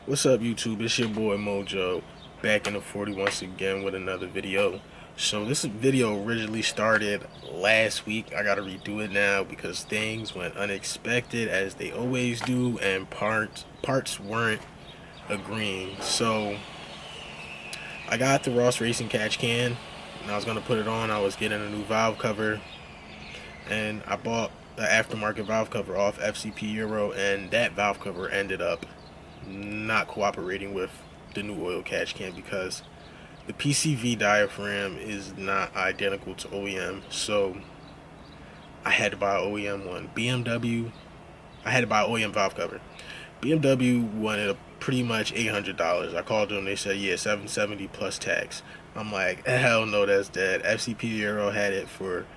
What's up, YouTube? It's your boy Mojo, back in the 40 once again with another video. So this video originally started last week. I gotta redo it now because things went unexpected as they always do, and parts weren't agreeing. So I got the Ross Racing catch can, and I was gonna put it on. I was getting a new valve cover, and I bought the aftermarket valve cover off FCP Euro, and that valve cover ended up not cooperating with the new oil catch can because the PCV diaphragm is not identical to OEM. So I had to buy an OEM one. I had to buy an OEM valve cover. BMW wanted pretty much $800. I called them. They said, yeah, 770 plus tax. I'm like, hell no, that's dead. FCP Euro had it for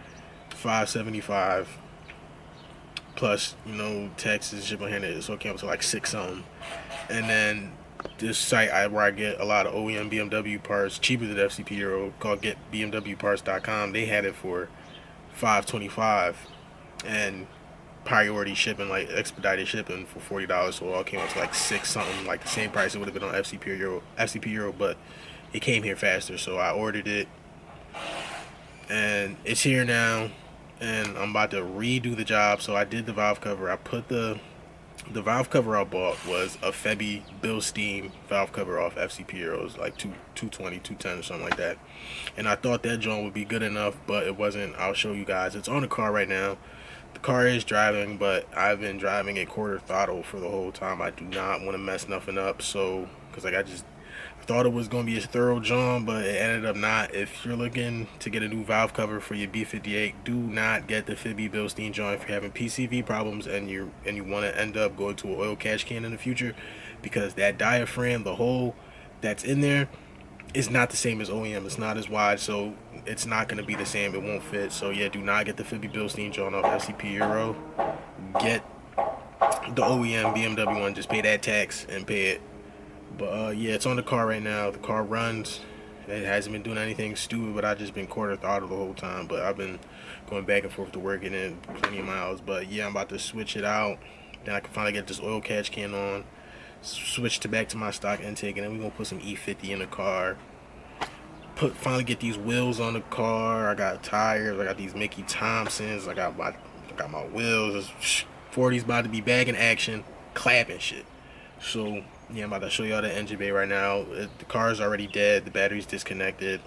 575 plus, taxes, shipping, handling. So it came up to like six something. And then this site where I get a lot of OEM BMW parts cheaper than FCP Euro, called getbmwparts.com, they had it for 525 and priority shipping, like expedited shipping, for $40. So it all came up to like six something, like the same price it would have been on FCP Euro, but it came here faster. So I ordered it and it's here now, and I'm about to redo the job. So I did the valve cover. I put the valve cover I bought was a Febby Bilstein valve cover off FCP Euros, like 220, 210 or something like that. And I thought that joint would be good enough, but it wasn't. I'll show you guys. It's on the car right now. The car is driving, but I've been driving a quarter throttle for the whole time. I do not want to mess nothing up, so because like I thought it was going to be a thorough job, but it ended up not. If you're looking to get a new valve cover for your B58, do not get the Fibby Bilstein joint if you're having PCV problems and you want to end up going to an oil catch can in the future, because that diaphragm, the hole that's in there, is not the same as OEM. It's not as wide, so it's not going to be the same. It won't fit. So yeah, do not get the Fibby Bilstein joint off FCP Euro. Get the OEM BMW one. Just pay that tax and pay it. But yeah, it's on the car right now. The car runs. It hasn't been doing anything stupid, but I've just been quarter throttle the whole time. But I've been going back and forth to work and in plenty of miles. But yeah, I'm about to switch it out. Then I can finally get this oil catch can on. Switch to back to my stock intake, and then we're gonna put some E50 in the car. Finally get these wheels on the car. I got tires. I got these Mickey Thompsons. I got my wheels. 40's about to be back in action, clapping shit. So yeah, I'm about to show y'all the engine bay right now. The car is already dead. The battery's disconnected.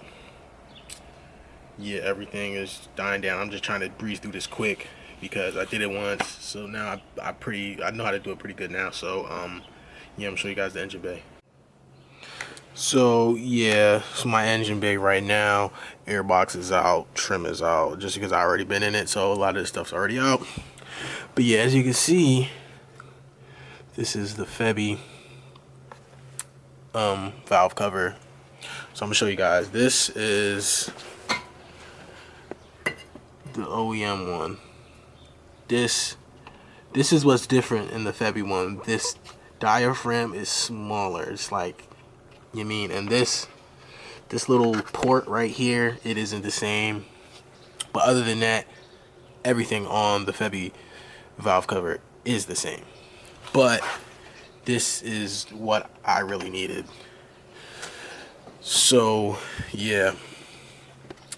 Yeah, everything is dying down. I'm just trying to breeze through this quick because I did it once. So now I know how to do it pretty good now. So yeah, I'm gonna show you guys the engine bay. So yeah, it's my engine bay right now. Airbox is out, trim is out, just because I already been in it. So a lot of this stuff's already out. But yeah, as you can see, this is the Febby valve cover. So I'm gonna show you guys. This is the OEM one. This is what's different in the Febby one. This diaphragm is smaller. It's like, and this little port right here, it isn't the same. But other than that, everything on the Febby valve cover is the same. But this is what I really needed. So yeah,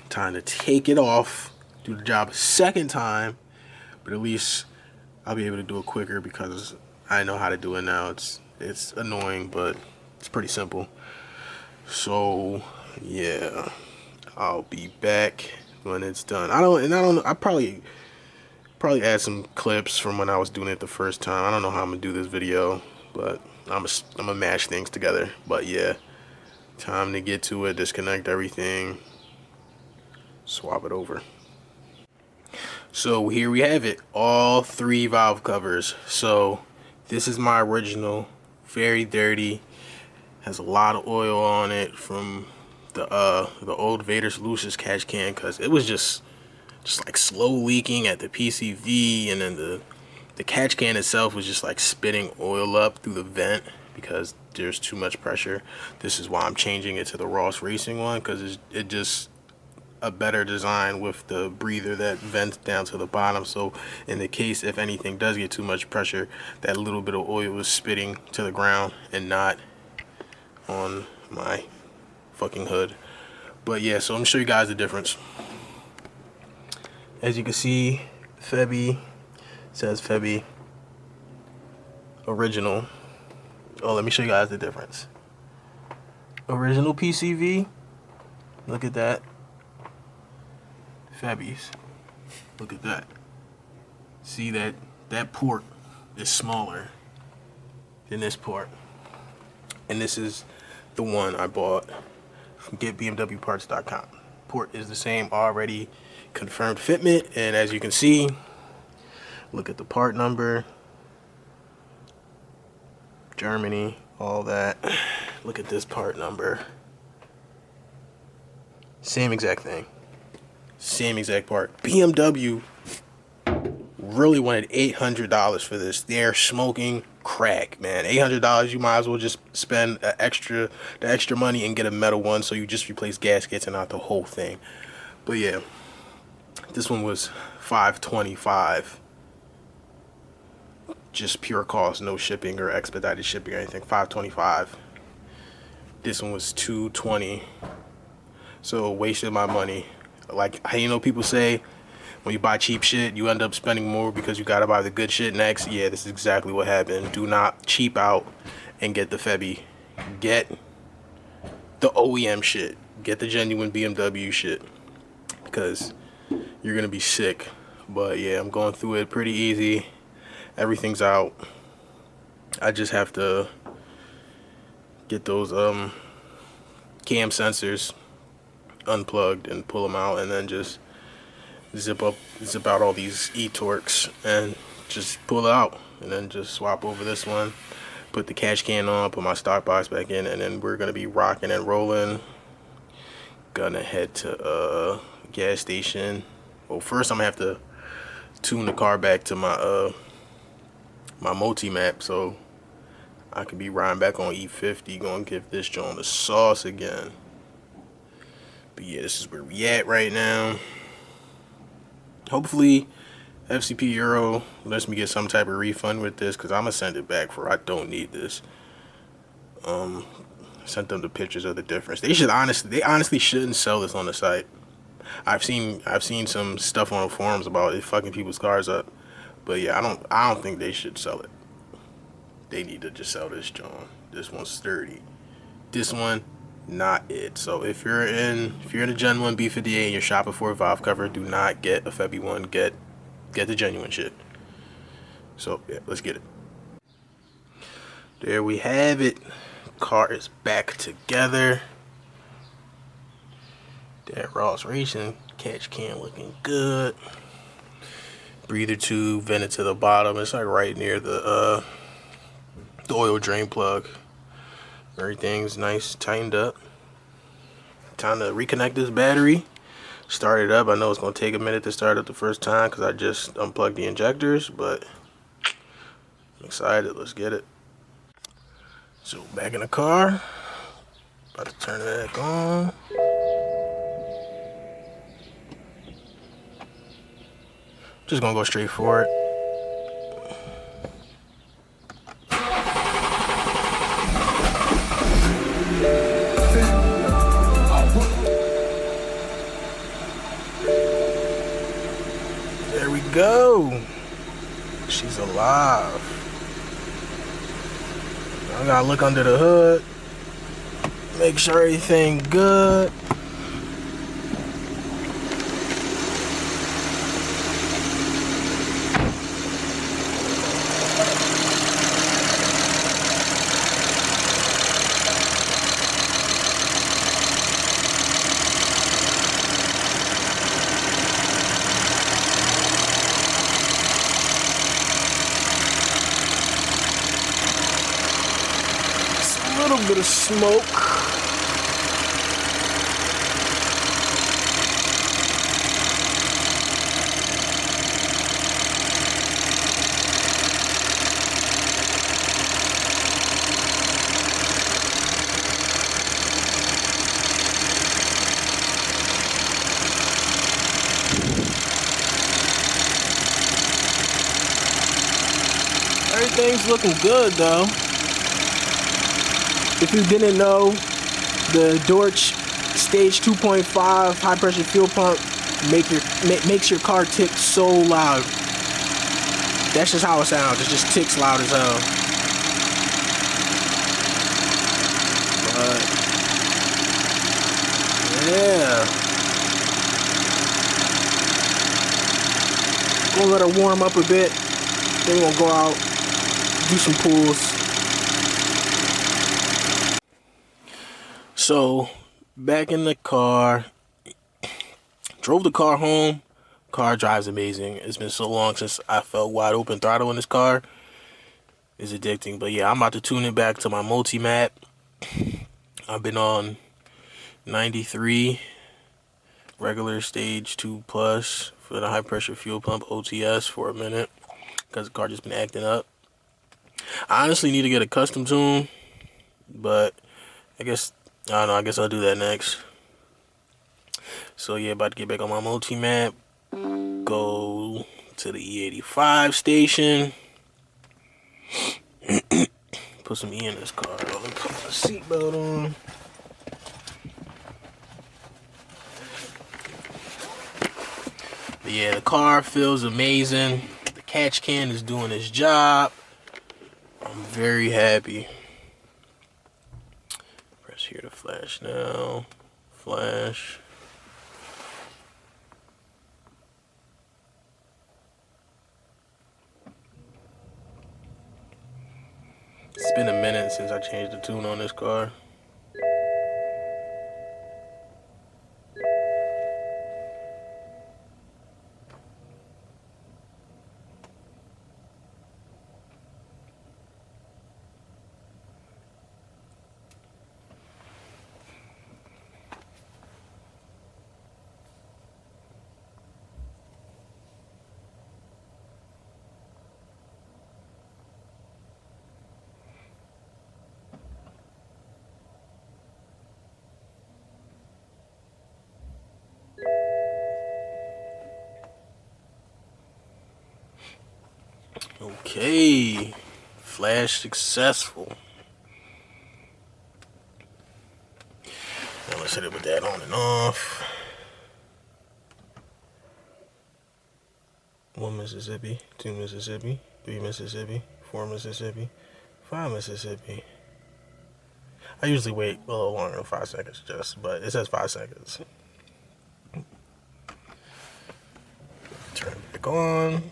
time to take it off, do the job a second time, but at least I'll be able to do it quicker because I know how to do it now. It's annoying, but it's pretty simple. So yeah, I'll be back when it's done. I probably add some clips from when I was doing it the first time. I don't know how I'm gonna do this video, but I'm gonna mash things together. But yeah, time to get to it. Disconnect everything, swap it over. So here we have it, all three valve covers. So this is my original, very dirty, has a lot of oil on it from the old Vader Solutions catch can, because it was just like slow leaking at the PCV, and then the catch can itself was just like spitting oil up through the vent because there's too much pressure. This is why I'm changing it to the Ross Racing one, because a better design with the breather that vents down to the bottom, so in the case if anything does get too much pressure, that little bit of oil is spitting to the ground and not on my fucking hood. But yeah, so I'm gonna show you guys the difference. As you can see, Febby says Febby original. Oh, let me show you guys the difference. Original PCV, look at that. Febby's, look at that. See that port is smaller than this port. And this is the one I bought from getbmwparts.com. Port is the same, already confirmed fitment, and as you can see, look at the part number, Germany, all that. Look at this part number. Same exact thing. Same exact part. BMW really wanted $800 for this. They're smoking crack, man. $800, you might as well just spend the extra money and get a metal one, so you just replace gaskets and not the whole thing. But yeah, this one was $525. Just pure cost, no shipping or expedited shipping or anything. $525. This one was $220. So wasted my money. Like, you know, people say when you buy cheap shit, you end up spending more because you gotta buy the good shit next. Yeah, this is exactly what happened. Do not cheap out and get the Febby. Get the OEM shit. Get the genuine BMW shit, because you're gonna be sick. But yeah, I'm going through it pretty easy. Everything's out. I just have to get those cam sensors unplugged and pull them out, and then just zip out all these e-torques and just pull it out, and then just swap over this one, put the catch can on, put my stock box back in, and then we're gonna be rocking and rolling. Gonna head to gas station. Well, first I'm gonna have to tune the car back to my my multi-map, so I could be riding back on E50, gonna give this joint the sauce again. But yeah, this is where we at right now. Hopefully FCP Euro lets me get some type of refund with this, because I'm gonna send it back for I don't need this. Sent them the pictures of the difference. They honestly shouldn't sell this on the site. I've seen some stuff on the forums about it fucking people's cars up. But yeah, I don't think they should sell it. They need to just sell this John. This one's sturdy. This one, not it. So if you're in a Gen 1 B58 and you're shopping for a valve cover, do not get a Febby one. Get the genuine shit. So yeah, let's get it. There we have it. Car is back together. That Ross Racing catch can looking good. Breather tube vented to the bottom. It's like right near the oil drain plug. Everything's nice, tightened up. Time to reconnect this battery. Start it up. I know it's gonna take a minute to start up the first time because I just unplugged the injectors, but I'm excited. Let's get it. So back in the car. About to turn it back on. Just gonna go straight for it. There we go. She's alive. I gotta look under the hood. Make sure everything good. A little bit of smoke. looking good though. If you didn't know, the Dorch Stage 2.5 high pressure fuel pump makes your car tick so loud. That's just how it sounds. It just ticks loud as hell. But yeah, gonna let her warm up a bit. Then we're gonna go out, do some pulls. So, back in the car, drove the car home. Car drives amazing. It's been so long since I felt wide open throttle in this car. It's addicting. But yeah, I'm about to tune it back to my multi-map. I've been on 93 regular stage 2 plus for the high pressure fuel pump OTS for a minute because the car just been acting up. I honestly need to get a custom tune, but I don't know, I guess I'll do that next. So yeah, about to get back on my multi-map. Go to the E85 station. Put some E in this car. Let me put my seatbelt on. But yeah, the car feels amazing. The catch can is doing its job. I'm very happy. Press here to flash now. Flash. It's been a minute since I changed the tune on this car. Okay, flash successful. Now let's hit it with that on and off. 1 Mississippi, 2 Mississippi, 3 Mississippi, 4 Mississippi, 5 Mississippi. I usually wait a little longer than 5 seconds but it says 5 seconds. Turn it back on.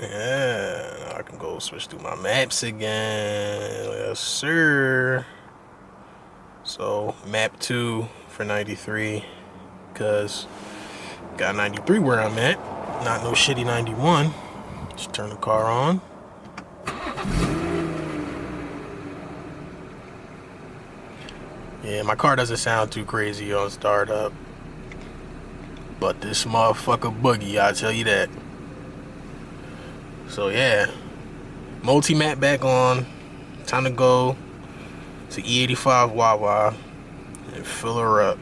Yeah, I can go switch through my maps again. Yes, sir. So, map 2 for 93, because got 93 where I'm at, not no shitty 91. Just turn the car on. Yeah, my car doesn't sound too crazy on startup, but this motherfucker boogie, I'll tell you that. So yeah, multi-map back on. Time to go to E85 Wawa and fill her up.